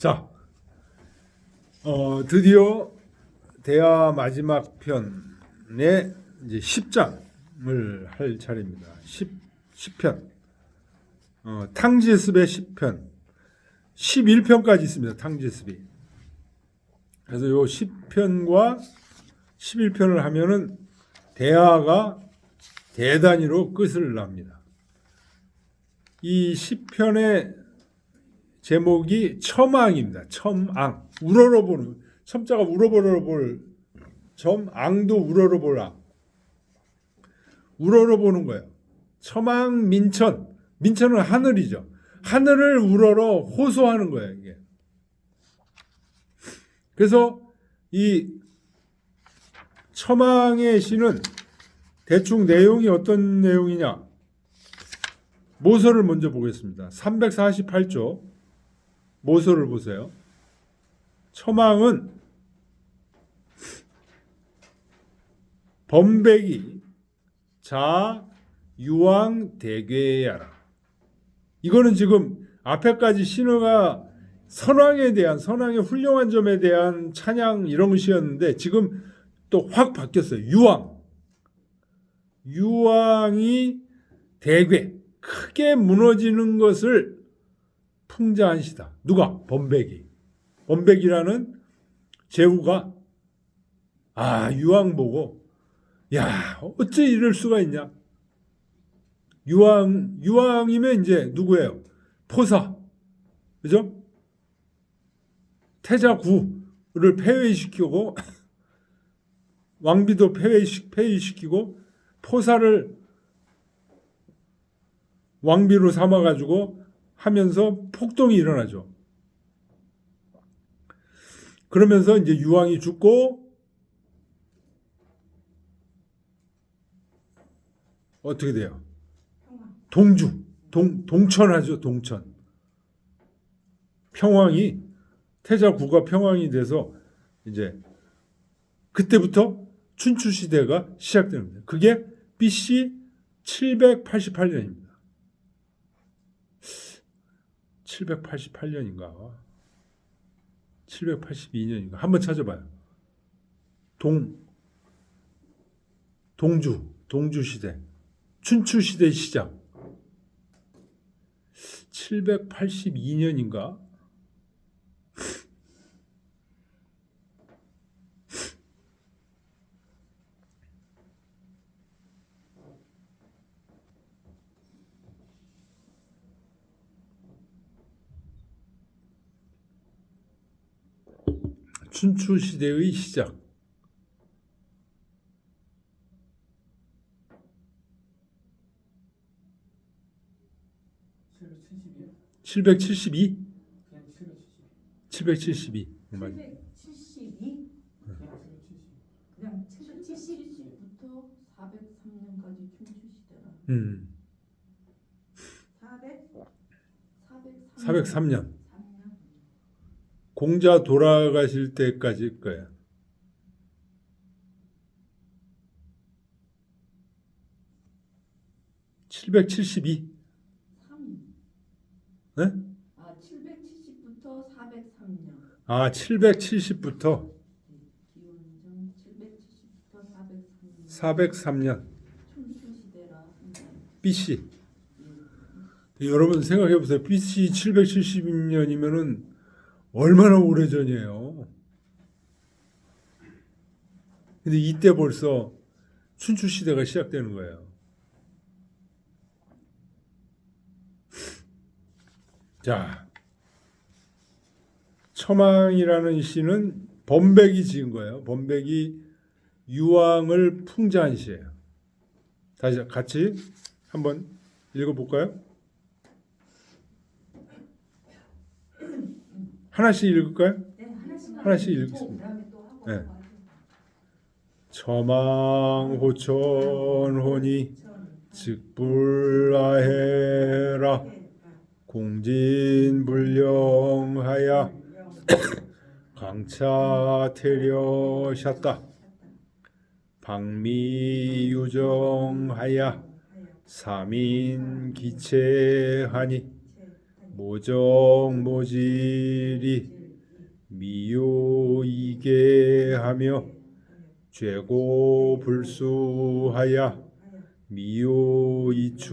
자, 드디어 대화 마지막 편의 이제 10장을 할 차례입니다. 10편. 탕지습의 10편. 11편까지 있습니다. 탕지습이. 그래서 요 10편과 11편을 하면은 대화가 대단위로 끝을 납니다. 이 10편의 제목이 첨앙입니다. 첨앙. 우러러보는. 첨자가 우러러볼 점, 앙도 우러러볼 앙. 우러러보는 거예요. 첨앙 민천. 민천은 하늘이죠. 하늘을 우러러 호소하는 거예요, 이게. 그래서 이 첨앙의 시는 대충 내용이 어떤 내용이냐? 모서를 먼저 보겠습니다. 348조 모서를 보세요. 첨앙은 범백이 자 유왕 대괴야라. 이거는 지금 앞에까지 신어가 선왕의 훌륭한 점에 대한 찬양 이런 것이었는데 지금 또 확 바뀌었어요. 유왕이 대괴 크게 무너지는 것을 풍자한 시다. 누가? 범백이. 범백이라는 제후가 유왕 보고 야 어째 이럴 수가 있냐. 유왕이면 이제 누구예요? 포사. 그죠? 태자구를 폐위시키고 왕비도 폐위시키고 포사를 왕비로 삼아가지고 하면서 폭동이 일어나죠. 그러면서 이제 유왕이 죽고 어떻게 돼요? 동천하죠. 동천. 평왕이 태자구가 평왕이 돼서 이제 그때부터 춘추 시대가 시작되는 거예요. 그게 BC 788년입니다. 788년인가? 782년인가? 한번 찾아봐요. 동주 시대. 춘추 시대 시작. 782년인가? 춘추 시대의 시작. 772? 772. 772? 그냥 770부터 403년까지 춘추시대라. 403년. 공자 돌아가실 때까지일 거예요. 772. 3. 네? 770부터 403년. 770부터 기원전 770부터 403년. 403년. 춘추시대라. BC. 여러분 생각해 보세요. BC 770년이면은 얼마나 오래전이에요. 근데 이때 벌써 춘추 시대가 시작되는 거예요. 자, 첨앙이라는 시는 범백이 지은 거예요. 범백이 유왕을 풍자한 시예요. 다시 같이 한번 읽어볼까요? 하나씩 읽을까요? 네, 하나씩 읽겠습니다. 네. 첨앙호천호니 즉불라해라 공진불령하야 강차태려셨다 방미유정하야 삼인기체하니 모적 모질이 미요이게 하며 죄고 불수하야 미요이추로다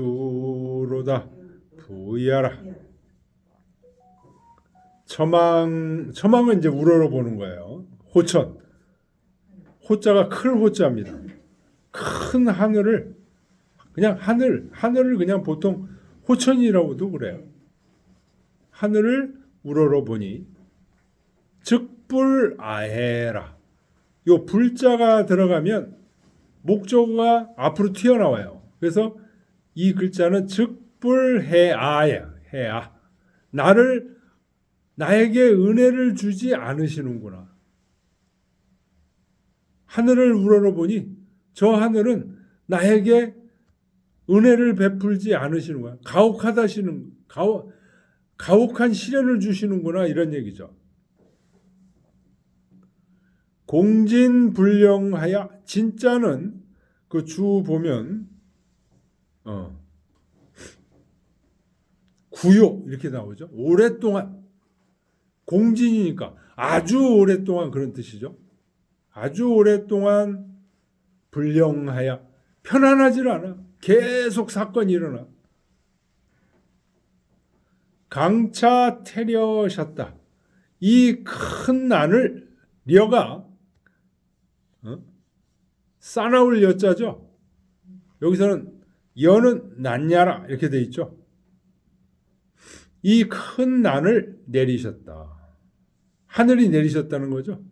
부야라. 처망은 이제 우러러 보는 거예요. 호천. 호자가 클 호자입니다. 큰 하늘을 그냥 하늘을 그냥 보통 호천이라고도 그래요. 하늘을 우러러 보니 즉불아해라. 요 불자가 들어가면 목적어가 앞으로 튀어나와요. 그래서 이 글자는 즉불해아야. 해아. 나에게 은혜를 주지 않으시는구나. 하늘을 우러러 보니 저 하늘은 나에게 은혜를 베풀지 않으시는 거야. 가혹한 시련을 주시는구나, 이런 얘기죠. 공진불령하야. 진짜는 그 주 보면 구요 이렇게 나오죠. 오랫동안. 공진이니까 아주 오랫동안 그런 뜻이죠. 아주 오랫동안 불령하야. 편안하질 않아. 계속 사건이 일어나. 강차 태려셨다. 이 큰 난을 려가 싸나울 여자죠. 여기서는 여는 난야라 이렇게 돼 있죠. 이 큰 난을 내리셨다. 하늘이 내리셨다는 거죠.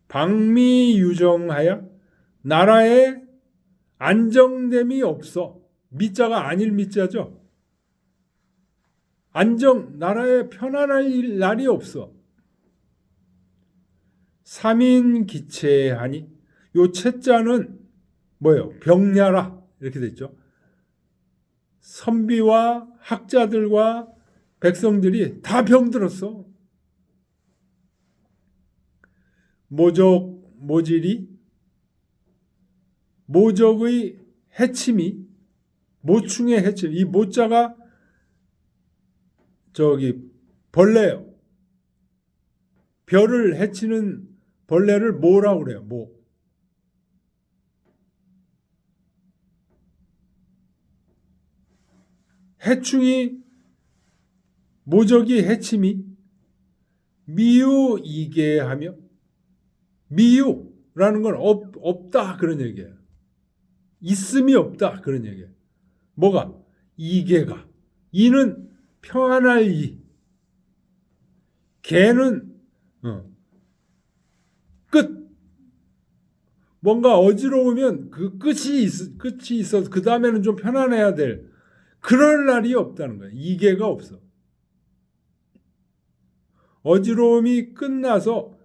방미유정하여. 나라에 안정됨이 없어. 미자가 아닐 미자죠. 나라에 편안할 날이 없어. 삼인기체하니. 요 채자는 뭐예요? 병야라 이렇게 됐죠. 선비와 학자들과 백성들이 다 병들었어. 모질이 모적의 해침이 모충의 해침. 이 모자가 벌레요. 별을 해치는 벌레를 모라고 그래요. 모. 해충이 모적이 해침이 미유이게 하며. 미유라는 건 없다 그런 얘기예요. 있음이 없다 그런 얘기예요. 뭐가? 이계가. 이는 평안할 이. 개는 끝. 뭔가 어지러우면 그 끝이 있어서 그 다음에는 좀 편안해야 될 그럴 날이 없다는 거예요. 이계가 없어. 어지러움이 끝나서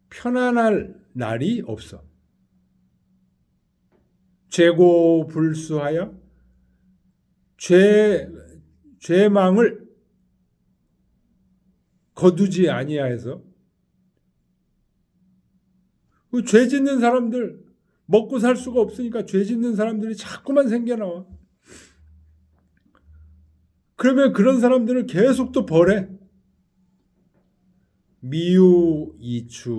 편안할 날이 없어. 죄고 불수하여. 죄망을 거두지 아니하여서. 그 죄 짓는 사람들 먹고 살 수가 없으니까 죄 짓는 사람들이 자꾸만 생겨나와. 그러면 그런 사람들을 계속 또 벌해. 미유이추로다.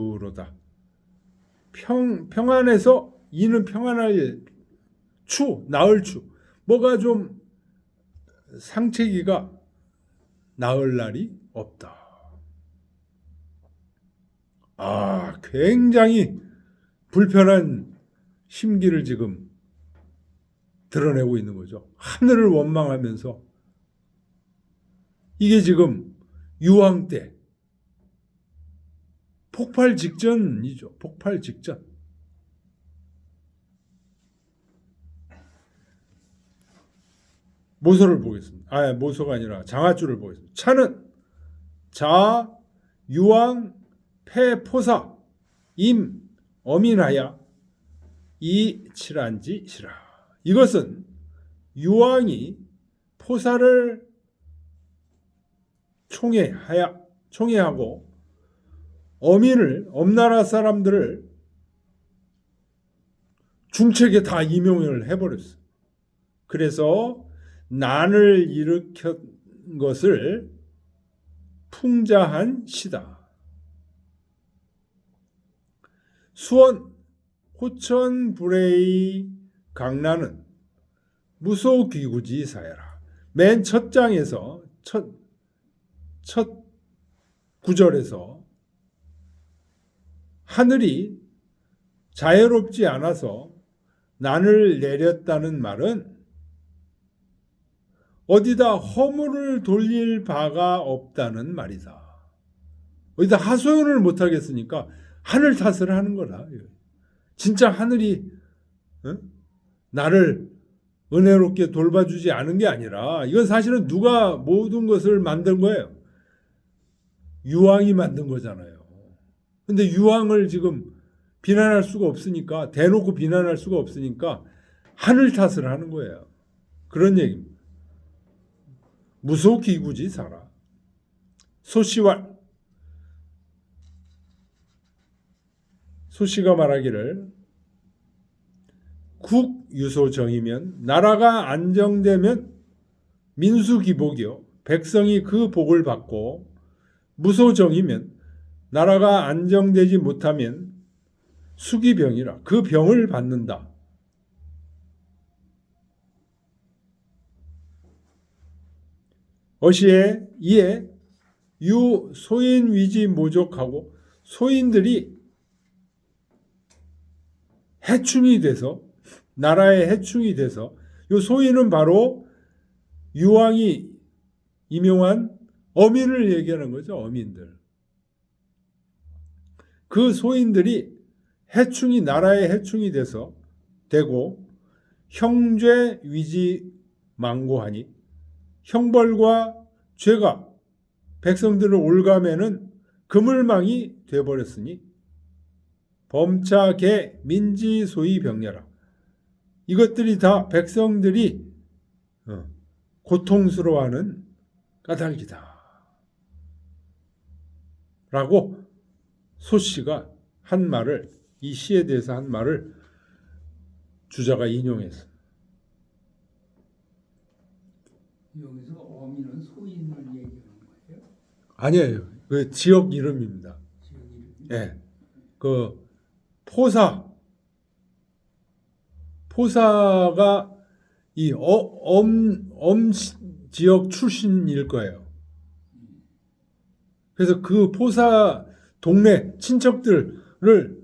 평안해서 이는 평안할 추, 나을 추. 뭐가 좀 상체기가 나을 날이 없다. 굉장히 불편한 심기를 지금 드러내고 있는 거죠. 하늘을 원망하면서. 이게 지금 유황 때 폭발 직전이죠. 폭발 직전. 모서를 보겠습니다. 모서가 아니라 장하줄을 보겠습니다. 차는 자, 유황, 폐, 포사, 임, 어민하야 이 칠한지 시라. 이것은 유황이 포사를 총애하고 엄나라 사람들을 중책에 다 임용을 해버렸어. 그래서 난을 일으킨 것을 풍자한 시다. 수원 호천 불의 강난은 무소귀구지 사여라. 맨 첫 장에서 첫 구절에서 하늘이 자애롭지 않아서 난을 내렸다는 말은 어디다 허물을 돌릴 바가 없다는 말이다. 어디다 하소연을 못하겠으니까 하늘 탓을 하는 거다. 진짜 하늘이 나를 은혜롭게 돌봐주지 않은 게 아니라 이건 사실은 누가 모든 것을 만든 거예요. 유황이 만든 거잖아요. 근데 유황을 지금 비난할 수가 없으니까, 대놓고 비난할 수가 없으니까 하늘 탓을 하는 거예요. 그런 얘기입니다. 무소귀구지 사라. 소씨가 말하기를 국유소정이면 나라가 안정되면 민수기복이요 백성이 그 복을 받고, 무소정이면 나라가 안정되지 못하면 수기병이라 그 병을 받는다. 어시에 이에 유 소인 위지 모족하고 소인들이 해충이 돼서, 나라의 해충이 돼서, 이 소인은 바로 유황이 임용한 어민을 얘기하는 거죠. 어민들. 그 소인들이 해충이, 나라의 해충이 되고 형죄 위지 망고하니 형벌과 죄가 백성들을 올가매는 그물망이 되어버렸으니 범차개 민지 소위 병렬아. 이것들이 다 백성들이 고통스러워하는 까닭이다. 라고 소씨가 한 말을, 이 시에 대해서 한 말을 주자가 인용했어. 여기서 어민은 소인을 얘기하는 거예요? 아니에요. 그 지역 이름입니다. 지역 이름이? 예. 그 포사가 이 엄 지역 출신일 거예요. 그래서 그 포사 동네 친척들을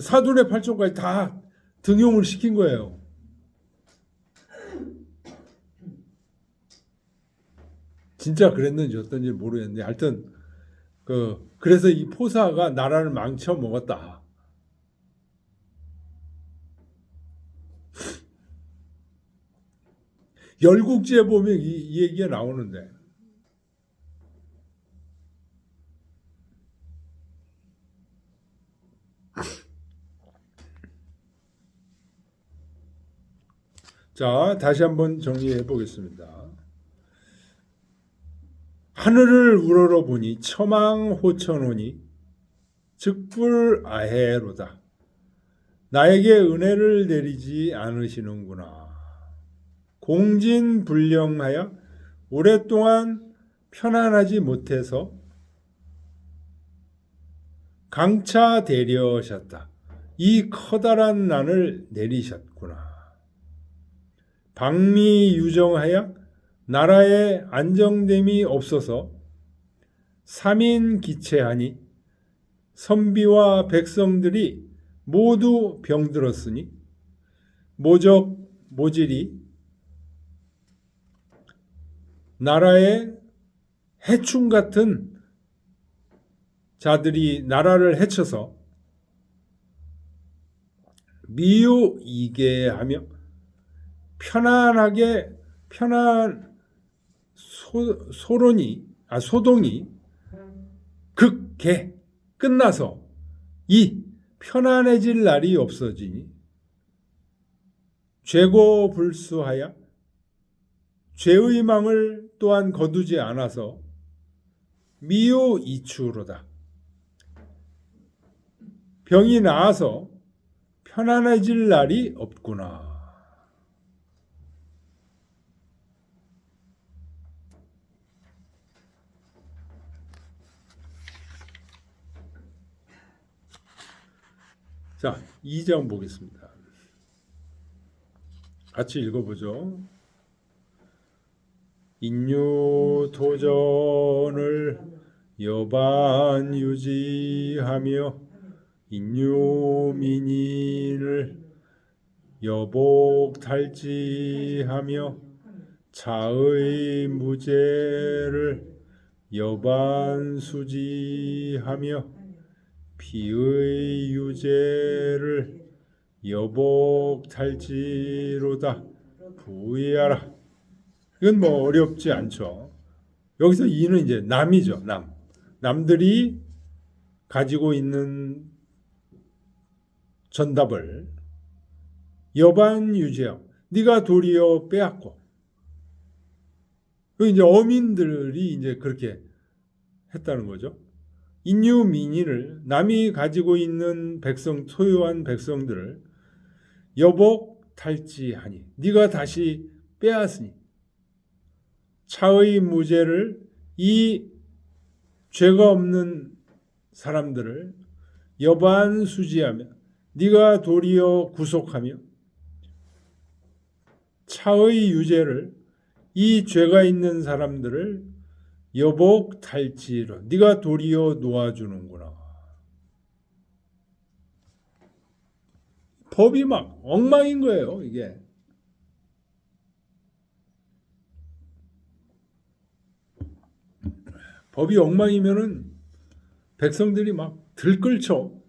사돈의 팔촌까지 다 등용을 시킨 거예요. 진짜 그랬는지 어떤지 모르겠는데 하여튼 그래서 이 포사가 나라를 망쳐 먹었다. 열국지에 보면 이 얘기가 나오는데, 자, 다시 한번 정리해 보겠습니다. 하늘을 우러러보니 처망호천오니 즉불아해로다. 나에게 은혜를 내리지 않으시는구나. 공진불령하여 오랫동안 편안하지 못해서 강차대려하셨다. 이 커다란 난을 내리셨구나. 방미유정하여 나라의 안정됨이 없어서 삼인기체하니 선비와 백성들이 모두 병들었으니 모질이 나라의 해충 같은 자들이 나라를 해쳐서 미유이게하며 소동이 극개 끝나서 이 편안해질 날이 없어지니 죄고불수하여 죄의 망을 또한 거두지 않아서 미유이추로다. 병이 나아서 편안해질 날이 없구나. 자, 2장 보겠습니다. 같이 읽어보죠. 인유도전을 여반 유지하며 인유민의를 여복 탈지하며 자의 무죄를 여반 수지하며 비의 유죄를 여복 탈지로다 부의하라. 이건 뭐 어렵지 않죠. 여기서 이는 이제 남이죠. 남들이 가지고 있는 전답을 여반 유죄하고 네가 도리어 빼앗고. 그 이제 어민들이 이제 그렇게 했다는 거죠. 인유민의를 남이 가지고 있는 백성 소유한 백성들을 여복 탈지하니 네가 다시 빼앗으니 차의 무죄를 이 죄가 없는 사람들을 여반 수지하며 네가 도리어 구속하며 차의 유죄를 이 죄가 있는 사람들을 여복 탈지로 네가 도리어 놓아주는구나. 법이 막 엉망인 거예요. 이게. 법이 엉망이면은 백성들이 막 들끓죠.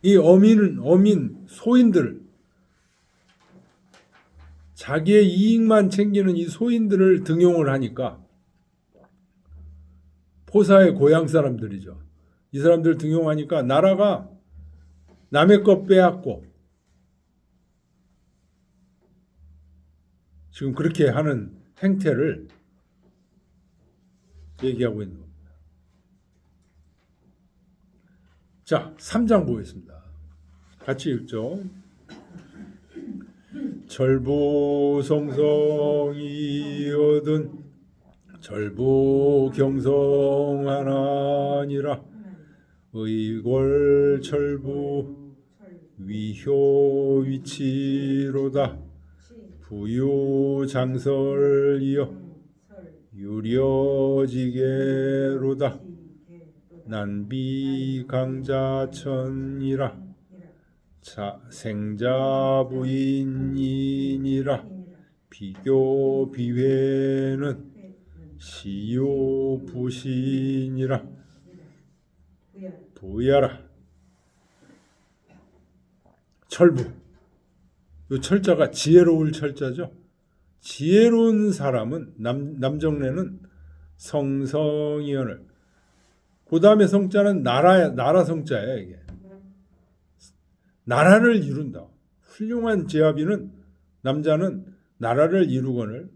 이 어민, 소인들, 자기의 이익만 챙기는 이 소인들을 등용을 하니까 포사의 고향 사람들이죠. 이 사람들 등용하니까 나라가 남의 것 빼앗고 지금 그렇게 하는 행태를 얘기하고 있는 겁니다. 자, 3장 보겠습니다. 같이 읽죠. 절부성성이 얻은 절부경성하나니라. 의골절부 위효위치로다. 부유장설이여 유려지게로다. 난비강자천이라. 생자부인이니라. 비교비회는 시요부신이라. 부야라. 철부. 이 철자가 지혜로울 철자죠. 지혜로운 사람은 남정래는 성성이언을. 그 다음에 성자는 나라 성자예요. 이게 나라를 이룬다. 훌륭한 제압이는 남자는 나라를 이루거늘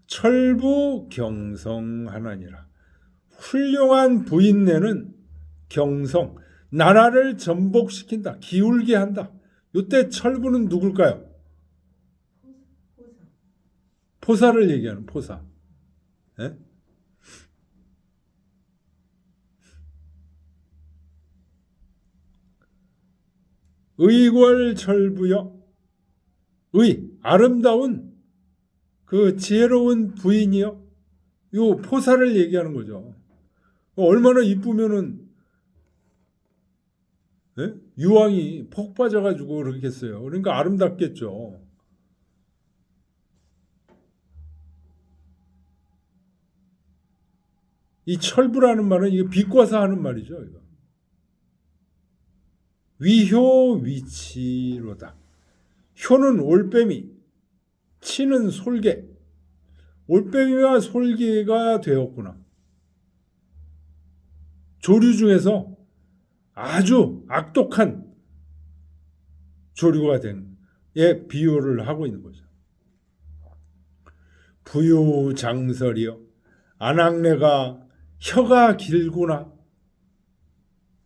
철부 경성하나니라. 훌륭한 부인네는 경성, 나라를 전복시킨다. 기울게 한다. 이때 철부는 누굴까요? 포사를 얘기하는 포사. 예? 의궐철부여. 아름다운 그 지혜로운 부인이요. 요 포사를 얘기하는 거죠. 얼마나 이쁘면은 예? 유황이 폭 빠져가지고 그렇겠어요. 그러니까 아름답겠죠. 이 철부라는 말은 이게 비꼬아서 하는 말이죠. 이거. 위효위치로다. 효는 올빼미, 치는 솔개. 올빼미와 솔개가 되었구나. 조류 중에서 아주 악독한 조류가 된 비유를 하고 있는 거죠. 부유장설이요. 아낙네가 혀가 길구나.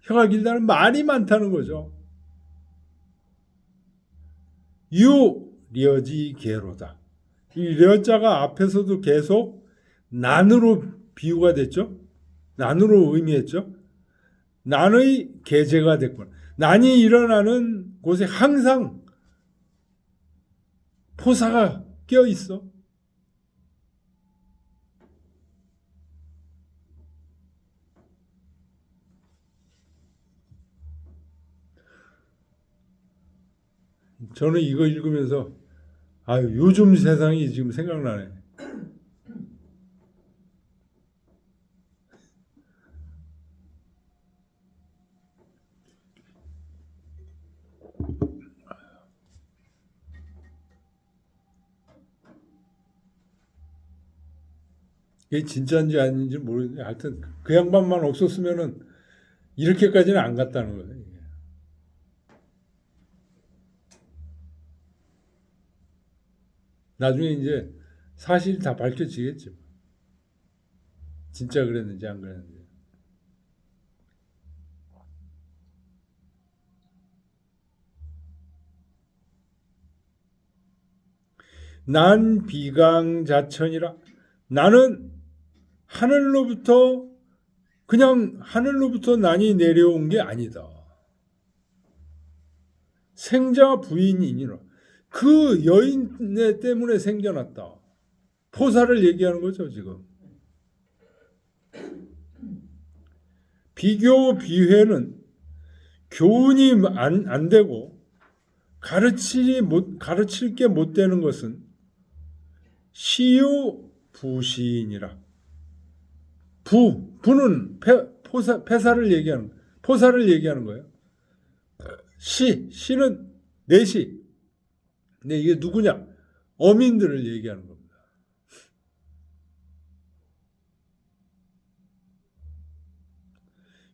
혀가 길다는 말이 많다는 거죠. 유려지 계로다. 이 려자가 앞에서도 계속 난으로 비유가 됐죠. 난으로 의미했죠. 난의 계제가 됐구나. 난이 일어나는 곳에 항상 포사가 껴 있어. 저는 이거 읽으면서 아유, 요즘 세상이 지금 생각나네. 이게 진짜인지 아닌지 모르겠는데 하여튼 그 양반만 없었으면은 이렇게까지는 안 갔다는 거예요. 이게. 나중에 이제 사실이 다 밝혀지겠지. 진짜 그랬는지 안 그랬는지. 난 비강자천이라. 나는 하늘로부터 그냥 하늘로부터 난이 내려온 게 아니다. 생자 부인이니라. 그 여인 때문에 생겨났다. 포사를 얘기하는 거죠, 지금. 비교 비회는 교훈이 안 되고 가르칠 게 못 되는 것은 시유 부시이니라. 부는 폐사를 얘기하는 포사를 얘기하는 거예요. 시는 내시. 근데 이게 누구냐? 어민들을 얘기하는 겁니다.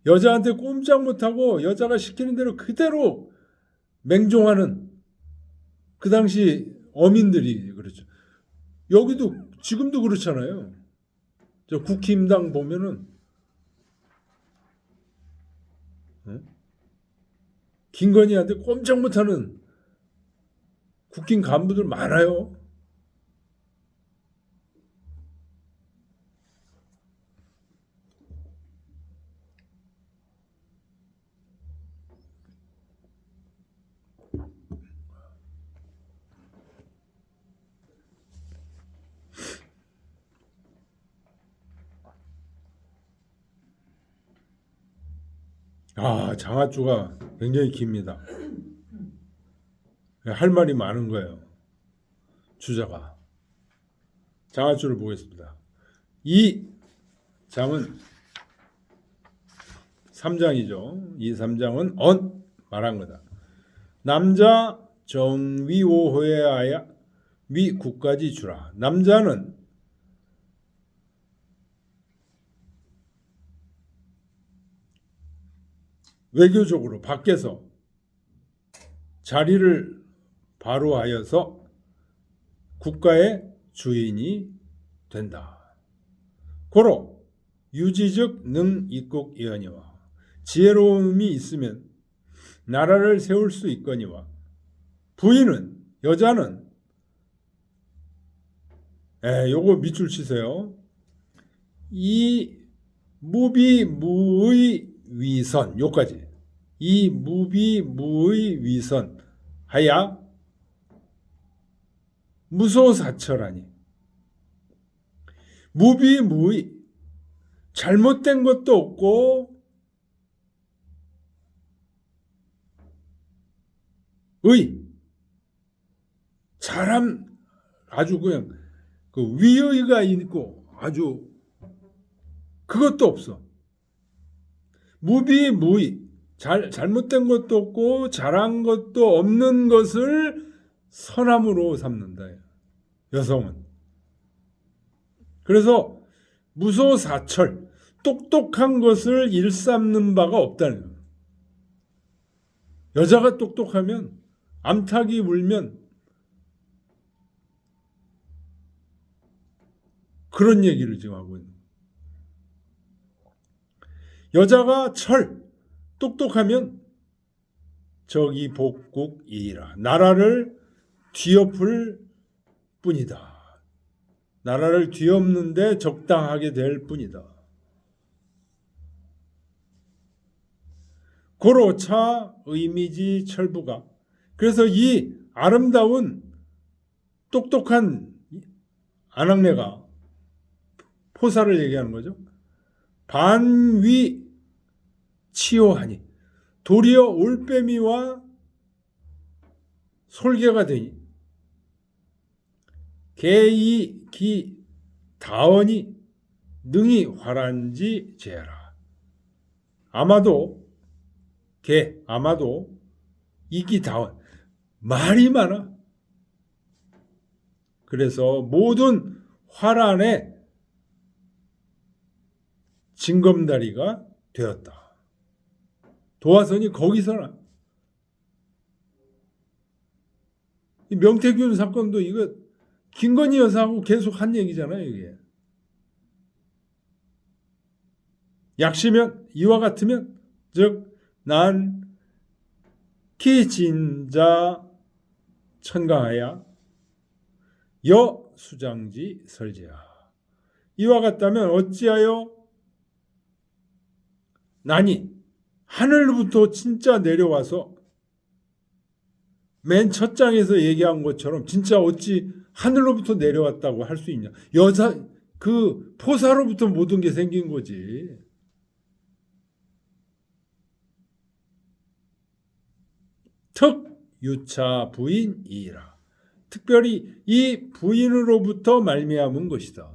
여자한테 꼼짝 못하고 여자가 시키는 대로 그대로 맹종하는 그 당시 어민들이 그렇죠. 여기도 지금도 그렇잖아요. 저 국힘당 보면은 김건희한테 꼼짝 못하는 국힘 간부들 많아요. 장하주가 굉장히 깁니다. 할 말이 많은 거예요. 주자가. 장하주를 보겠습니다. 이 장은 3장이죠. 이 3장은 말한 거다. 남자 정위오호에하야 위 국까지 주라. 남자는 외교적으로 밖에서 자리를 바로하여서 국가의 주인이 된다. 고로 유지적 능입국이거니와 지혜로움이 있으면 나라를 세울 수 있거니와 부인은 여자는 요거 밑줄 치세요. 이 무비무의 위선 요까지 이 무비무의 위선 하야 무소사철하니 무비무의 잘못된 것도 없고 사람 아주 그냥 그 위의가 있고 아주 그것도 없어. 무비무의 잘못된 것도 없고 잘한 것도 없는 것을 선함으로 삼는다. 여성은. 그래서 무소사철 똑똑한 것을 일삼는 바가 없다는 거예요. 여자가 똑똑하면 암탉이 울면 그런 얘기를 지금 하고 있는 거예요. 여자가 똑똑하면 저기 복국이라 나라를 뒤엎을 뿐이다. 나라를 뒤엎는데 적당하게 될 뿐이다. 고로 차 의미지 철부가. 그래서 이 아름다운 똑똑한 아낙네가 포사를 얘기하는 거죠. 반위 치호하니 도리어 올빼미와 솔개가 되니 개이 기 다원이 능히 화란지 제하라. 아마도 이기 다원 말이 많아. 그래서 모든 화란의 징검다리가 되었다. 도화선이 거기서나. 이 명태균 사건도 이거 김건희 여사하고 계속 한 얘기잖아요. 이게. 약시면 이와 같으면 즉 난 키진자 천강하야 여수장지 설제야. 이와 같다면 어찌하여 난이 하늘로부터 진짜 내려와서 맨 첫 장에서 얘기한 것처럼 진짜 어찌 하늘로부터 내려왔다고 할 수 있냐. 여사 그 포사로부터 모든 게 생긴 거지. 특 유차 부인이라. 특별히 이 부인으로부터 말미암은 것이다.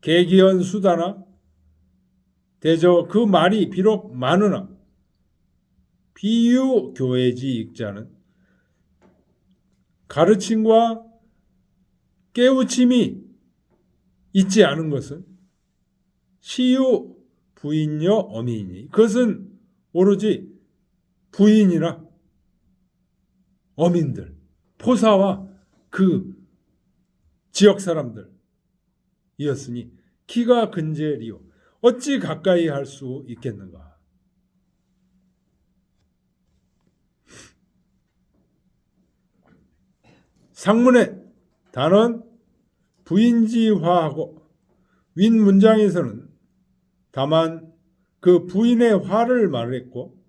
개기현 수다나 대저 그 말이 비록 많으나 비유 교회지 익자는 가르침과 깨우침이 있지 않은 것은 시유 부인여 어미이니 그것은 오로지 부인이나 어민들, 포사와 그 지역 사람들이었으니 키가 근제리요 어찌 가까이 할 수 있겠는가. 상문의 단언 부인지화하고 윈 문장에서는 다만 그 부인의 화를 말했고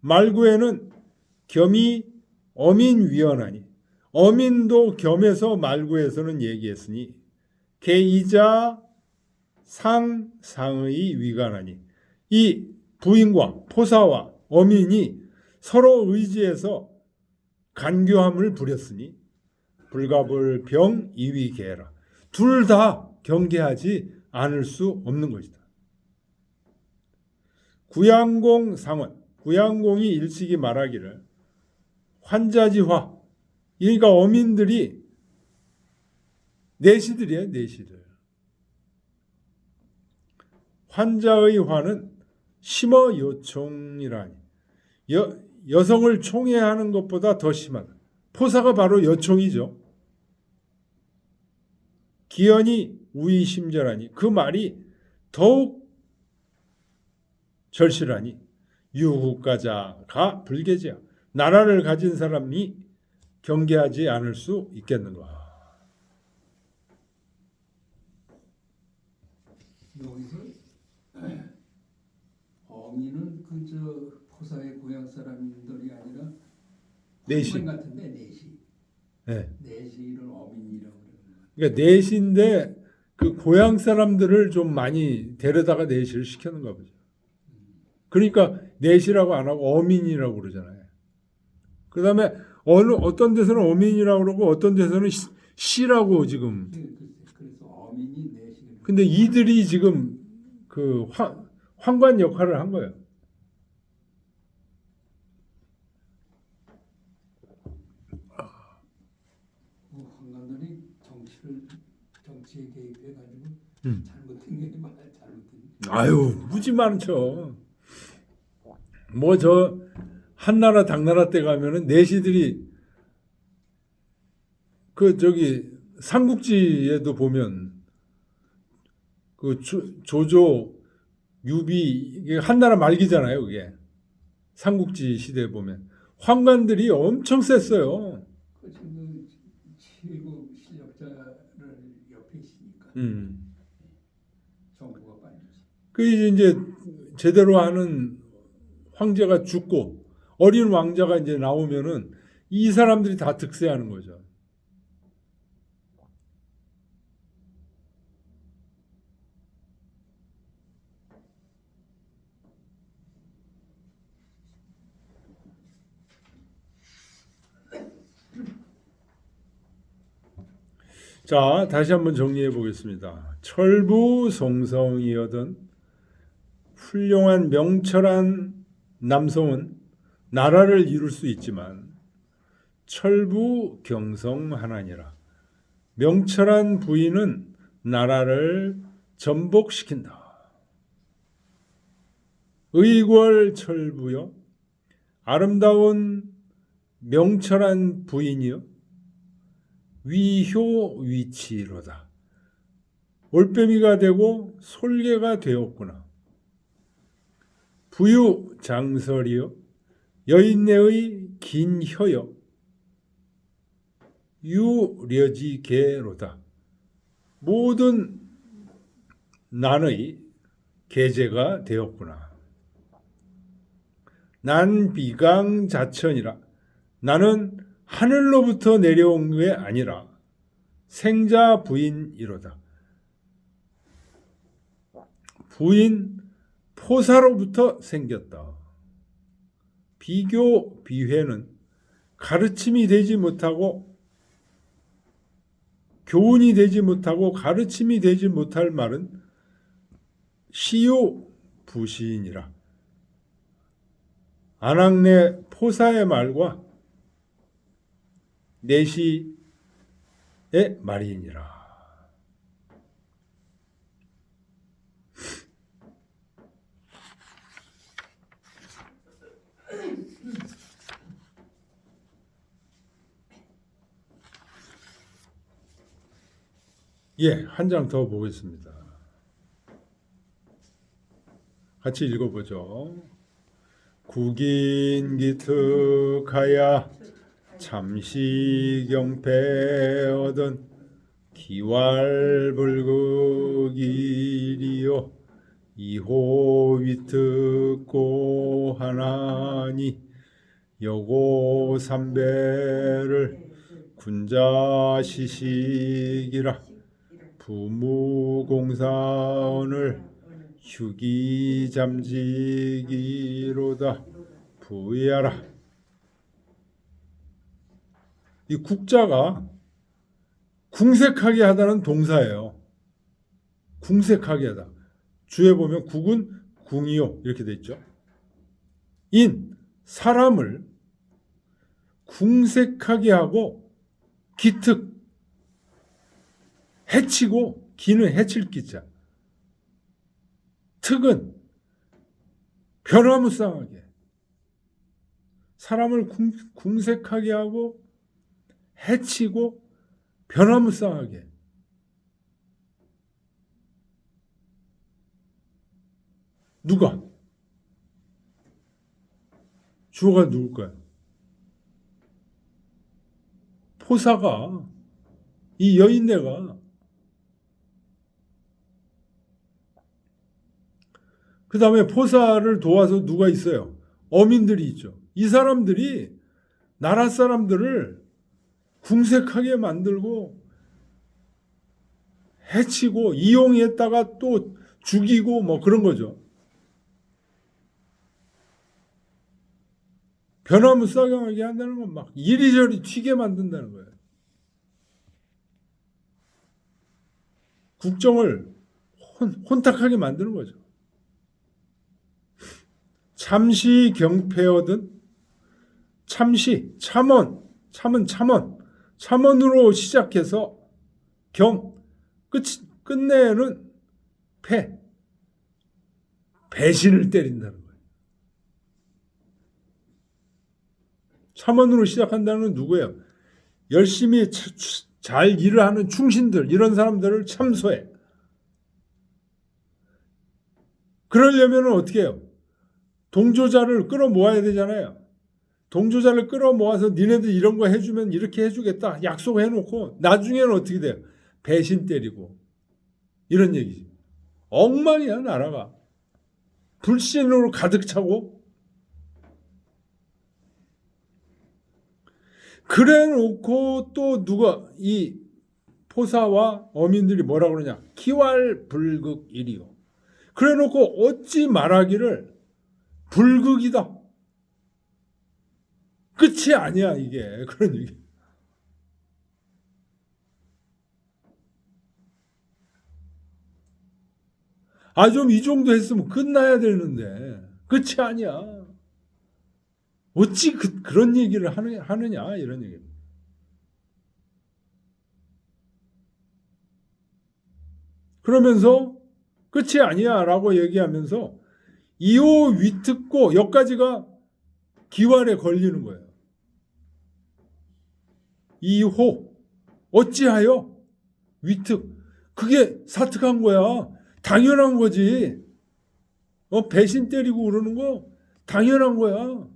말구에는 겸이 어민위헌하니 어민도 겸해서 말구에서는 얘기했으니 개이자 상의 위관하니 이 부인과 포사와 어민이 서로 의지해서 간교함을 부렸으니 불가불 병 이위계라. 둘 다 경계하지 않을 수 없는 것이다. 구양공 상원, 구양공이 일찍이 말하기를 환자지화, 그러니까 어민들이 내시들이에요, 내시들. 환자의 화는 심어 요총이라니 여성을 총애하는 것보다 더 심하다. 포사가 바로 여총이죠. 기연이 우이심절하니 그 말이 더욱 절실하니 유후가자가 불계지야. 나라를 가진 사람이 경계하지 않을 수 있겠는가. 여기서 어미는 그저 포사의 고향 사람들이 아니라 내시. 한문 같은데 내시. 네. 내시를 어민이라고 그러는 거예요. 그러니까 내시인데 그 고향 사람들을 좀 많이 데려다가 내시를 시켰는가 보죠. 그러니까 내시라고 안 하고 어민이라고 그러잖아요. 그 다음에 어떤 데서는 어민이라고 그러고 어떤 데서는 시라고 지금. 그래서 어민이 내시. 근데 이들이 지금 그 황관 역할을 한 거예요. 황관들이 정치에 개입해가지고 잘못된 게 잘못된. 아유 무지 많죠. 뭐 저 한나라 당나라 때 가면은 내시들이 그 저기 삼국지에도 보면 그 조조 유비 이게 한나라 말기잖아요. 그게 삼국지 시대에 보면 황관들이 엄청 셌어요. 그 지금 최고 실력자를 옆에 있으니까 정부가 빠지지. 그 이제 제대로 하는 황제가 죽고 어린 왕자가 이제 나오면은 이 사람들이 다 득세하는 거죠. 자, 다시 한번 정리해 보겠습니다. 철부송성이었던 훌륭한 명철한 남성은 나라를 이룰 수 있지만 철부경성하나니라. 명철한 부인은 나라를 전복시킨다. 의궐철부여 아름다운 명철한 부인이여 위효위치로다. 올빼미가 되고 솔개가 되었구나. 부유장설이여 여인네의 긴 혀여 유려지계로다. 모든 난의 계제가 되었구나. 난 비강자천이라. 나는 하늘로부터 내려온 게 아니라 생자 부인이로다. 부인 포사로부터 생겼다. 비교 비회는 가르침이 되지 못하고 교훈이 되지 못하고 가르침이 되지 못할 말은 시요 부시이니라. 안악내 포사의 말과 내시의 말이니라. 예, 한 장 더 보겠습니다. 같이 읽어보죠. 국인기특하야 참시경패 기왈불극이리요 이호위특고 하나니 여고 삼배를 군자시식이라 부무공사원을 휴기잠지기로다 부야라. 이 국자가 궁색하게 하다는 동사예요. 궁색하게 하다. 주에 보면 국은 궁이요 이렇게 돼 있죠. 인 사람을 궁색하게 하고 기특 해치고 기는 해칠 기자. 특은 변화무쌍하게 사람을 궁색하게 하고 해치고 변화무쌍하게. 누가? 주어가 누굴까요? 포사가, 이 여인네가. 그 다음에 포사를 도와서 누가 있어요? 어민들이 있죠. 이 사람들이 나라 사람들을 궁색하게 만들고 해치고 이용했다가 또 죽이고 뭐 그런 거죠. 변화무쌍하게 한다는 건 막 이리저리 튀게 만든다는 거예요. 국정을 혼탁하게 만드는 거죠. 참시 경패어든 참시, 참원, 참은 참원, 참원으로 시작해서 끝내는 배신을 때린다는 거예요. 참원으로 시작한다는 건 누구예요? 열심히 잘 일을 하는 충신들, 이런 사람들을 참소해. 그러려면 어떻게 해요? 동조자를 끌어모아야 되잖아요. 동조자를 끌어모아서 니네들 이런 거 해주면 이렇게 해주겠다 약속해놓고 나중에는 어떻게 돼요? 배신 때리고 이런 얘기지. 엉망이야 나라가. 불신으로 가득 차고. 그래 놓고 또 누가 이 포사와 어민들이 뭐라 그러냐. 기왈불극이리요. 그래 놓고 어찌 말하기를 불극이다. 끝이 아니야 이게. 그런 얘기. 좀 이 정도 했으면 끝나야 되는데 끝이 아니야. 어찌 그런 얘기를 하느냐 이런 얘기. 그러면서 끝이 아니야라고 얘기하면서 이호 위특고 여기까지가 기활에 걸리는 거예요. 이호 어찌하여 위특 그게 사특한 거야. 당연한 거지. 배신 때리고 그러는 거 당연한 거야.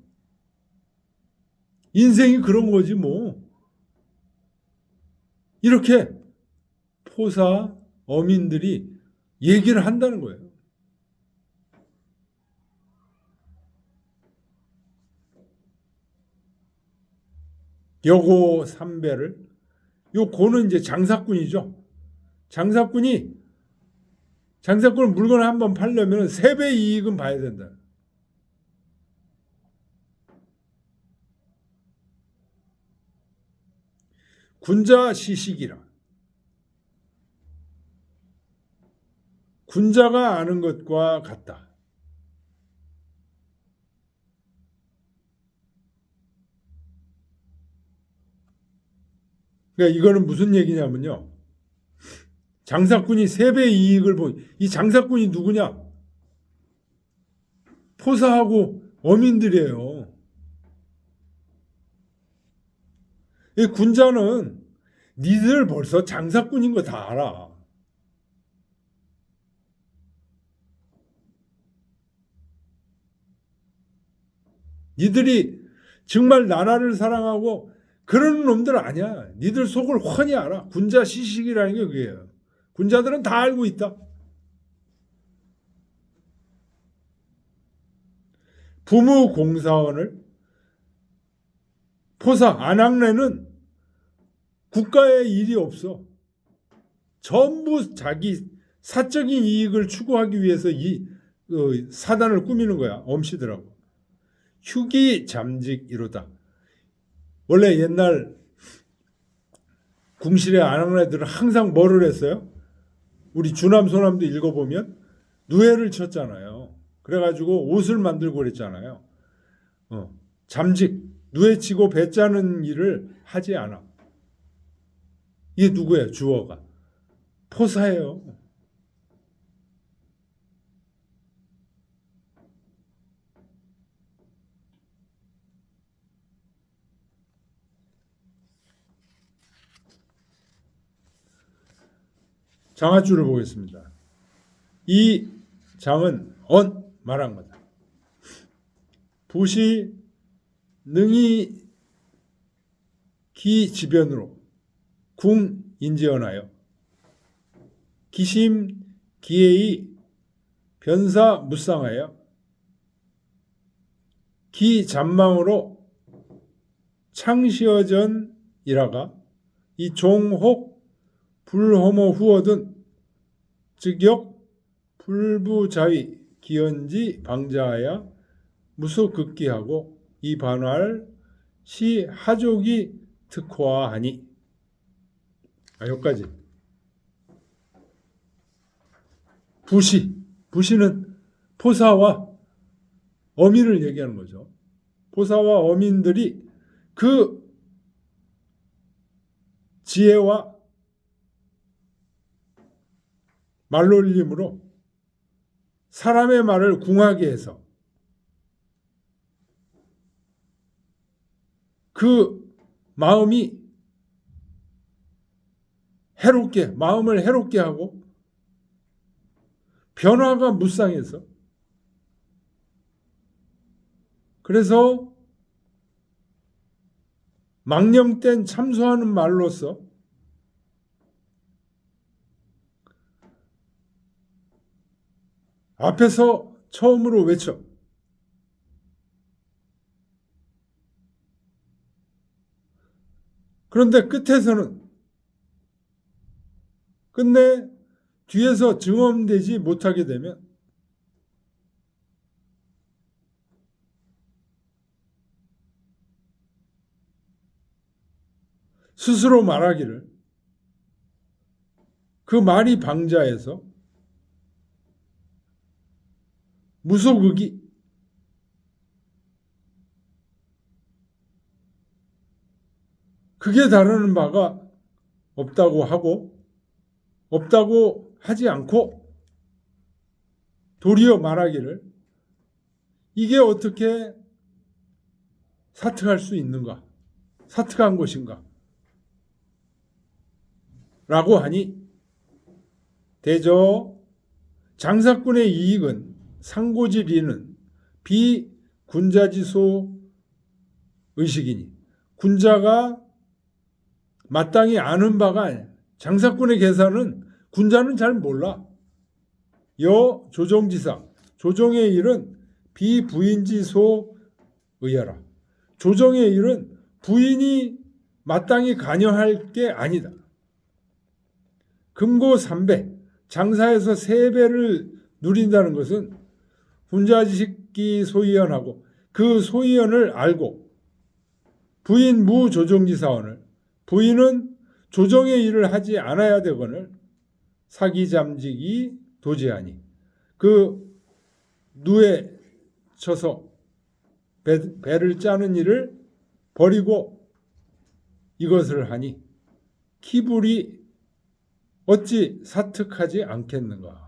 인생이 그런 거지 뭐. 이렇게 포사 어민들이 얘기를 한다는 거예요. 여고 삼배를 요 고는 이제 장사꾼이죠. 장사꾼은 물건을 한번 팔려면 3배 이익은 봐야 된다. 군자 시식이라. 군자가 아는 것과 같다. 그러니까 이거는 무슨 얘기냐면요. 장사꾼이 3배 이익을 이 장사꾼이 누구냐? 포사하고 어민들이에요. 이 군자는 니들 벌써 장사꾼인 거 다 알아. 니들이 정말 나라를 사랑하고 그런 놈들 아니야. 니들 속을 훤히 알아. 군자 시식이라는 게 그게요. 군자들은 다 알고 있다. 부무 공사원을 포사 안악내는 국가의 일이 없어. 전부 자기 사적인 이익을 추구하기 위해서 이 사단을 꾸미는 거야. 엄씨들하고. 휴기 잠직 이루다. 원래 옛날 궁실의 안악내들은 항상 뭐를 했어요? 우리 주남 소남도 읽어보면 누에를 쳤잖아요. 그래가지고 옷을 만들고 그랬잖아요. 잠직, 누에 치고 배 짜는 일을 하지 않아. 이게 누구예요? 주어가. 포사예요. 장하줄을 보겠습니다. 이 장은 말한 거다. 부시 능히 기지변으로 궁 인지언하여 기심 기회의 변사 무쌍하여 기잔망으로 창시어전 이라가 이 종혹 불호모 후어든 즉역 불부자위 기연지 방자하여 무수극기하고 이 반활 시 하족이 특화하니. 여기까지. 부시는 포사와 어민을 얘기하는 거죠. 포사와 어민들이 그 지혜와 말놀림으로 사람의 말을 궁하게 해서 그 마음이 마음을 해롭게 하고 변화가 무쌍해서 그래서 망령된 참소하는 말로써 앞에서 처음으로 외쳐 그런데 끝내 뒤에서 증언되지 못하게 되면 스스로 말하기를 그 말이 방자해서 무속의기 그게 다르는 바가 없다고 하고 없다고 하지 않고 도리어 말하기를 이게 어떻게 사특할 수 있는가? 사특한 것인가? 라고 하니 대저 장사꾼의 이익은 상고지리는 비군자지소 의식이니 군자가 마땅히 아는 바가 아니야. 장사꾼의 계산은 군자는 잘 몰라. 여 조정지사 조정의 일은 비부인지소 의하라. 조정의 일은 부인이 마땅히 관여할 게 아니다. 금고 3배, 장사에서 3배를 누린다는 것은 군자지식기 소위원하고 그 소위원을 알고 부인 무조정지사원을 부인은 조정의 일을 하지 않아야 되거늘 사기잠직이 도지하니 그 누에 쳐서 배를 짜는 일을 버리고 이것을 하니 키불이 어찌 사특하지 않겠는가.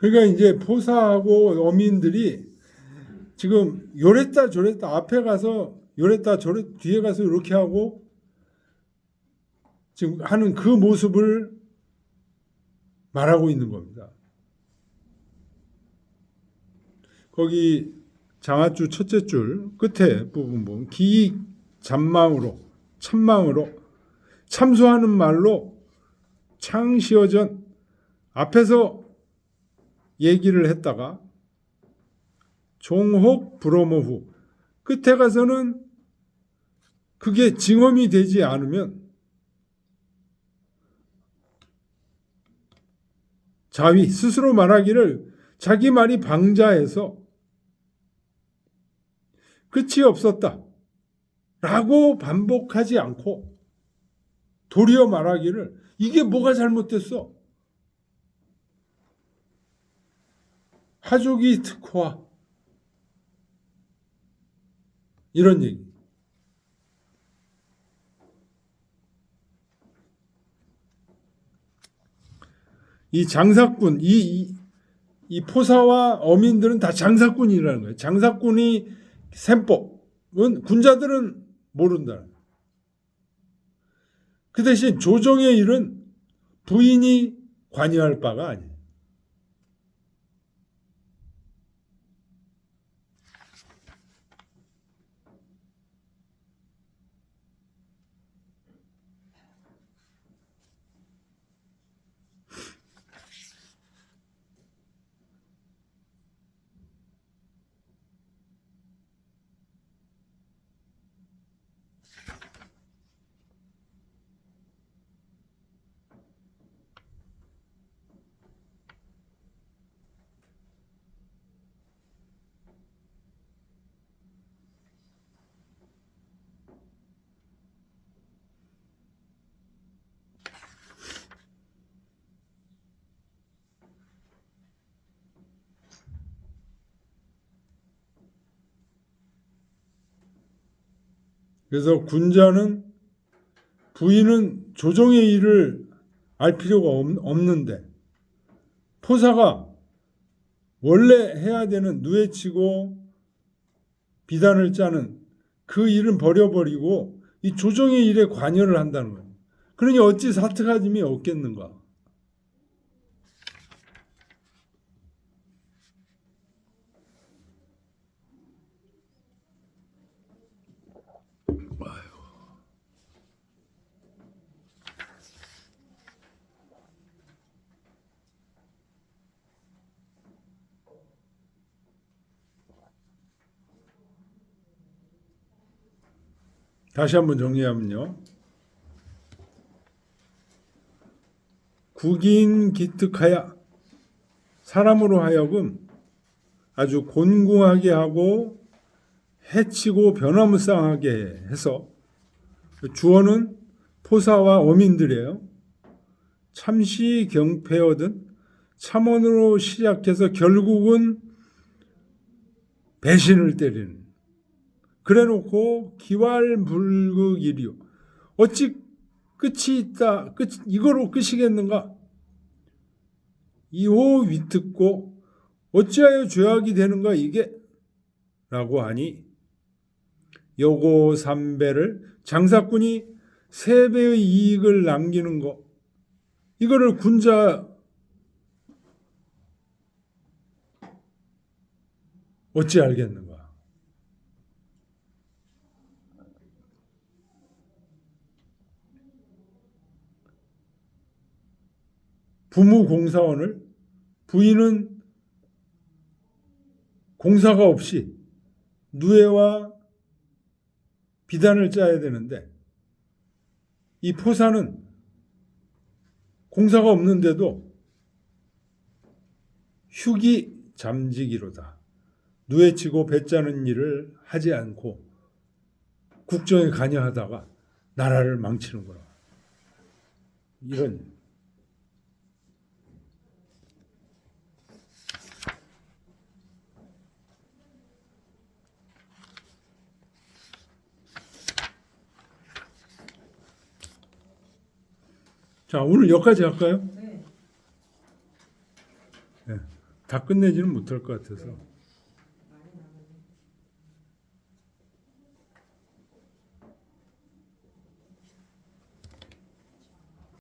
그러니까 이제 포사하고 어민들이 지금 요랬다 저랬다 앞에 가서 요랬다 저랬다 뒤에 가서 이렇게 하고 지금 하는 그 모습을 말하고 있는 겁니다. 거기 장하주 첫째 줄 끝에 부분 보면 기익 잔망으로 참망으로 참소하는 말로 창시어전 앞에서 얘기를 했다가 종혹 불어모후 끝에 가서는 그게 증언이 되지 않으면 자위 스스로 말하기를 자기 말이 방자해서 끝이 없었다 라고 반복하지 않고 도리어 말하기를 이게 뭐가 잘못됐어? 하족이 특화 이런 얘기. 이 장사꾼 이 포사와 어민들은 다 장사꾼이라는 거예요. 장사꾼이 셈법은 군자들은 모른다. 그 대신 조정의 일은 부인이 관여할 바가 아니에요. 그래서 군자는 부인은 조정의 일을 알 필요가 없는데 포사가 원래 해야 되는 누에치고 비단을 짜는 그 일은 버려버리고 이 조정의 일에 관여를 한다는 거예요. 그러니 어찌 사특하짐이 없겠는가. 다시 한번 정리하면요. 국인 기특하야 사람으로 하여금 아주 곤궁하게 하고 해치고 변화무쌍하게 해서 주어는 포사와 어민들이에요. 참시 경패어든 참언으로 시작해서 결국은 배신을 때리는 그래놓고 기왈불극이리요. 어찌 끝이 있다. 이거로 끝이겠는가? 이호 위특고 어찌하여 죄악이 되는가 이게? 라고 하니 여고 3배를 장사꾼이 3배의 이익을 남기는 거 이거를 군자 어찌 알겠는가? 부무 공사원을 부인은 공사가 없이 누에와 비단을 짜야 되는데 이 포사는 공사가 없는데도 휴기 잠지기로다. 누에치고 배 짜는 일을 하지 않고 국정에 관여하다가 나라를 망치는 거라. 이런 자, 오늘 여기까지 할까요? 네. 네, 다 끝내지는 못할 것 같아서.